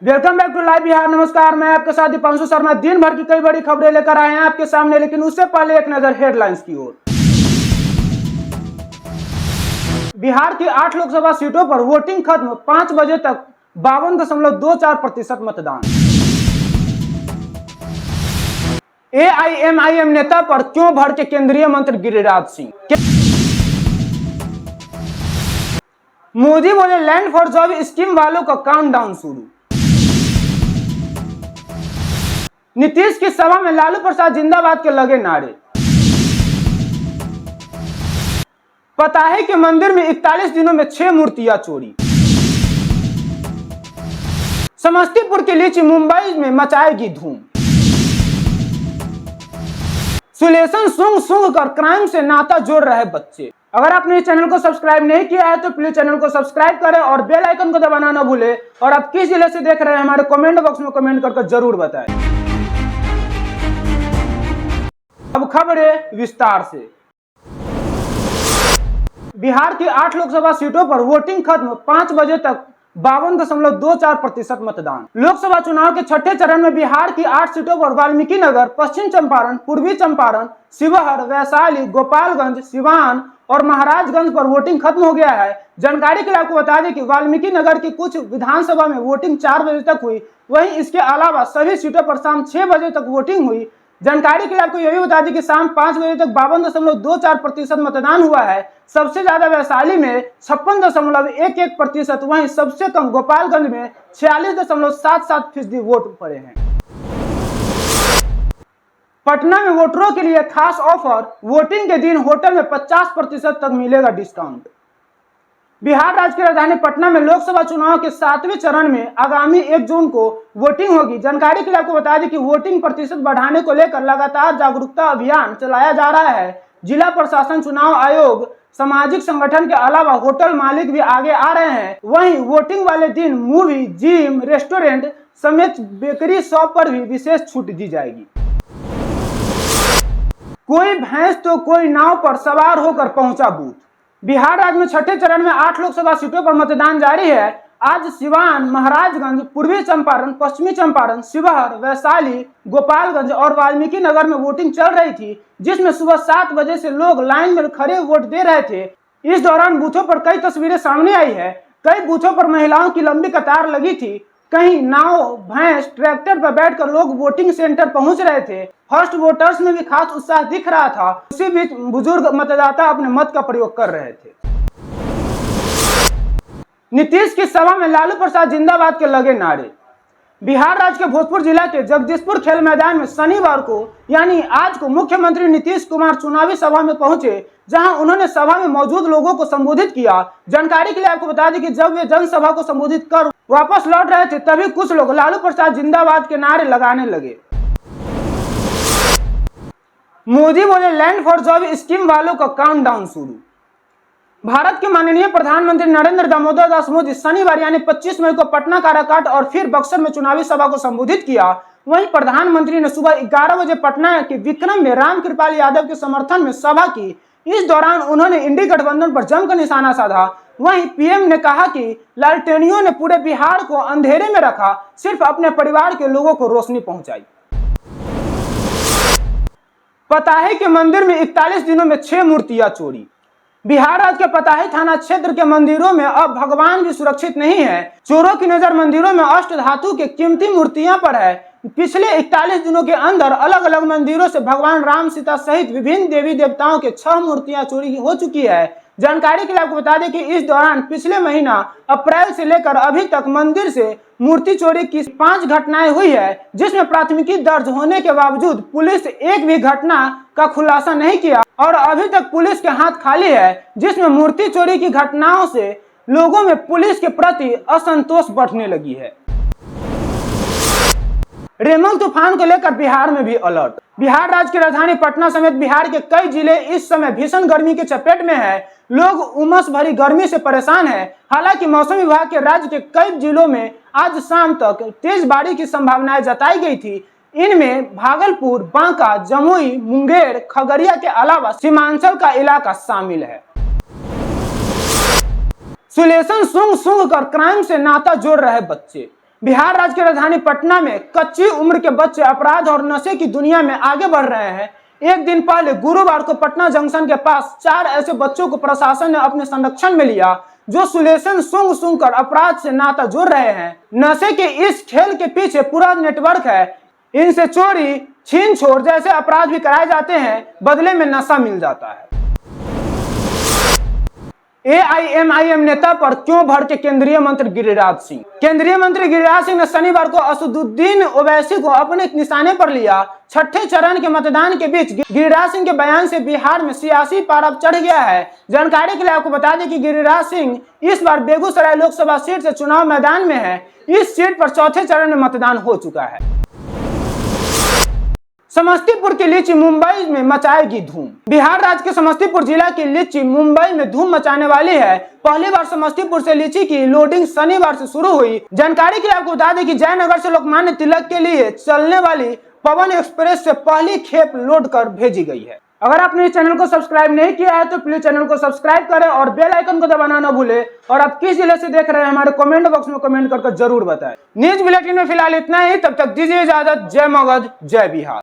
Welcome back to live Bihar. नमस्कार, मैं आपके साथ दीपांशु शर्मा। दिन भर की कई बड़ी खबरें लेकर आए हैं आपके सामने, लेकिन उससे पहले एक नजर हेडलाइंस की ओर। बिहार की 8 लोकसभा सीटों पर वोटिंग खत्म, 5 बजे तक 52.24% मतदान। एआईएमआईएम नेता पर क्यों भड़के केंद्रीय मंत्री गिरिराज सिंह। मोदी बोले लैंड फॉर जॉब स्कीम वालों का काउंटडाउन शुरू। नीतीश की सभा में लालू प्रसाद जिंदाबाद के लगे नारे। पता है कि मंदिर में 41 दिनों में 6 मूर्तियां चोरी। समस्तीपुर की लीची मुंबई में मचाएगी धूम। सुलेशन सूंघ सूंघ कर क्राइम से नाता जोड़ रहे बच्चे। अगर आपने इस चैनल को सब्सक्राइब नहीं किया है तो प्लीज चैनल को सब्सक्राइब करें और बेल आइकन को दबाना न भूलें। और आप किस जिले से देख रहे हैं हमारे कमेंट बॉक्स में कमेंट करके जरूर बताएं। अब खबरें विस्तार से। बिहार की 8 लोकसभा सीटों पर वोटिंग खत्म, 5 बजे तक 52.24% मतदान। लोकसभा चुनाव के छठे चरण में बिहार की 8 सीटों पर वाल्मीकि नगर, पश्चिम चंपारण, पूर्वी चंपारण, शिवहर, वैशाली, गोपालगंज, सिवान और महाराजगंज पर वोटिंग खत्म हो गया है। जानकारी के लिए आपको बता दें कि वाल्मीकि नगर की कुछ विधानसभा में वोटिंग 4 बजे तक हुई, वहीं इसके अलावा सभी सीटों पर शाम 6 बजे तक वोटिंग हुई। जानकारी के लिए आपको यह भी बता दें कि शाम 5 बजे तक 52.24% मतदान हुआ है। सबसे ज्यादा वैशाली में 56.11%, वहीं सबसे कम गोपालगंज में 46.77% वोट पड़े हैं। पटना में वोटरों के लिए खास ऑफर, वोटिंग के दिन होटल में 50% तक मिलेगा डिस्काउंट। बिहार राज्य की राजधानी पटना में लोकसभा चुनाव के 7वें चरण में आगामी 1 जून को वोटिंग होगी। जानकारी के लिए आपको बता दें कि वोटिंग प्रतिशत बढ़ाने को लेकर लगातार जागरूकता अभियान चलाया जा रहा है। जिला प्रशासन, चुनाव आयोग, सामाजिक संगठन के अलावा होटल मालिक भी आगे आ रहे हैं। वहीं वोटिंग वाले दिन मूवी, जिम, रेस्टोरेंट समेत बेकरी शॉप पर भी विशेष छूट दी जाएगी। कोई भैंस तो कोई नाव पर सवार होकर पहुंचा बूथ। बिहार राज्य में छठे चरण में 8 लोकसभा सीटों पर मतदान जारी है। आज सिवान, महाराजगंज, पूर्वी चंपारण, पश्चिमी चंपारण, शिवहर, वैशाली, गोपालगंज और वाल्मीकि नगर में वोटिंग चल रही थी, जिसमें सुबह 7 बजे से लोग लाइन में खड़े वोट दे रहे थे। इस दौरान बूथों पर कई तस्वीरें सामने आई है। कई बूथों पर महिलाओं की लंबी कतार लगी थी। कहीं नाव, भैंस, ट्रैक्टर पर बैठकर लोग वोटिंग सेंटर पहुंच रहे थे। फर्स्ट वोटर्स में भी खास उत्साह दिख रहा था। उसी बीच बुजुर्ग मतदाता अपने मत का प्रयोग कर रहे थे। नीतीश की सभा में लालू प्रसाद जिंदाबाद के लगे नारे। बिहार राज्य के भोजपुर जिला के जगदीशपुर खेल मैदान में शनिवार को यानी आज को मुख्यमंत्री नीतीश कुमार चुनावी सभा में पहुंचे, जहां उन्होंने सभा में मौजूद लोगों को संबोधित किया। जानकारी के लिए आपको बता दें कि जब वे जनसभा को संबोधित कर वापस लौट रहे थे, तभी कुछ लोग लालू प्रसाद जिंदाबाद के नारे लगाने लगे। मोदी बोले लैंड फॉर जॉब स्कीम वालों का काउंटडाउन शुरू। भारत के माननीय प्रधानमंत्री नरेंद्र दामोदर दास मोदी शनिवार यानी 25 मई को पटना, काराकाट और फिर बक्सर में चुनावी सभा को संबोधित किया। वहीं प्रधानमंत्री ने सुबह 11 बजे पटना के विक्रम में रामकृपाल यादव के समर्थन में सभा की। इस दौरान उन्होंने इंडी गठबंधन पर जमकर निशाना साधा। वहीं पीएम ने कहा कि लालटेनियों ने पूरे बिहार को अंधेरे में रखा, सिर्फ अपने परिवार के लोगों को रोशनी पहुंचाई। पता है कि मंदिर में 41 दिनों में 6 मूर्तियां चोरी। बिहार राज्य के पताही थाना क्षेत्र के मंदिरों में अब भगवान भी सुरक्षित नहीं है। चोरों की नजर मंदिरों में अष्ट धातु के कीमती मूर्तियां पर है। पिछले 41 दिनों के अंदर अलग अलग मंदिरों से भगवान राम, सीता सहित विभिन्न देवी देवताओं के 6 मूर्तियां चोरी हो चुकी है। जानकारी के लिए आपको बता दें कि इस दौरान पिछले महीना अप्रैल से लेकर अभी तक मंदिर से मूर्ति चोरी की 5 घटनाएं हुई है, जिसमें प्राथमिकी दर्ज होने के बावजूद पुलिस एक भी घटना का खुलासा नहीं किया और अभी तक पुलिस के हाथ खाली है, जिसमें मूर्ति चोरी की घटनाओं से लोगों में पुलिस के प्रति असंतोष बढ़ने लगी है। रेमल तूफान को लेकर बिहार में भी अलर्ट। बिहार राज्य की राजधानी पटना समेत बिहार के कई जिले इस समय भीषण गर्मी के चपेट में है। लोग उमस भरी गर्मी से परेशान हैं। हालांकि मौसम विभाग के राज्य के कई जिलों में आज शाम तक तेज बारिश की संभावनाएं जताई गई थी। इनमें भागलपुर, बांका, जमुई, मुंगेर, खगड़िया के अलावा सीमांचल का इलाका शामिल है। सुलेशन सूंघ सूंघ कर क्राइम से नाता जोड़ रहे बच्चे। बिहार राज्य की राजधानी पटना में कच्ची उम्र के बच्चे अपराध और नशे की दुनिया में आगे बढ़ रहे हैं। एक दिन पहले गुरुवार को पटना जंक्शन के पास 4 ऐसे बच्चों को प्रशासन ने अपने संरक्षण में लिया जो सुलेशन सूंघ कर अपराध से नाता जोड़ रहे हैं। नशे के इस खेल के पीछे पूरा नेटवर्क है। इनसे चोरी, छीन छोड़ जैसे अपराध भी कराए जाते हैं, बदले में नशा मिल जाता है। एआईएमआईएम नेता पर क्यों भड़के केंद्रीय मंत्री गिरिराज सिंह। केंद्रीय मंत्री गिरिराज सिंह ने शनिवार को असदुद्दीन ओवैसी को अपने निशाने पर लिया। छठे चरण के मतदान के बीच गिरिराज सिंह के बयान से बिहार में सियासी पारा चढ़ गया है। जानकारी के लिए आपको बता दें कि गिरिराज सिंह इस बार बेगूसराय लोकसभा सीट से चुनाव मैदान में है। इस सीट पर चौथे चरण में मतदान हो चुका है। समस्तीपुर की लीची मुंबई में मचाएगी धूम। बिहार राज्य के समस्तीपुर जिला की लीची मुंबई में धूम मचाने वाली है। पहली बार समस्तीपुर से लीची की लोडिंग शनिवार से शुरू हुई। जानकारी के लिए आपको बता दें कि जयनगर से लोकमान्य तिलक के लिए चलने वाली पवन एक्सप्रेस से पहली खेप लोड कर भेजी गई है। अगर आपने इस चैनल को सब्सक्राइब नहीं किया है तो प्लीज चैनल को सब्सक्राइब करें और बेल आइकन को दबाना न भूले। और आप किस जिले से देख रहे हैं हमारे कमेंट बॉक्स में कमेंट करके जरूर बताएं। न्यूज बुलेटिन में फिलहाल इतना ही। तब तक दीजिए इजाजत। जय मगध, जय बिहार।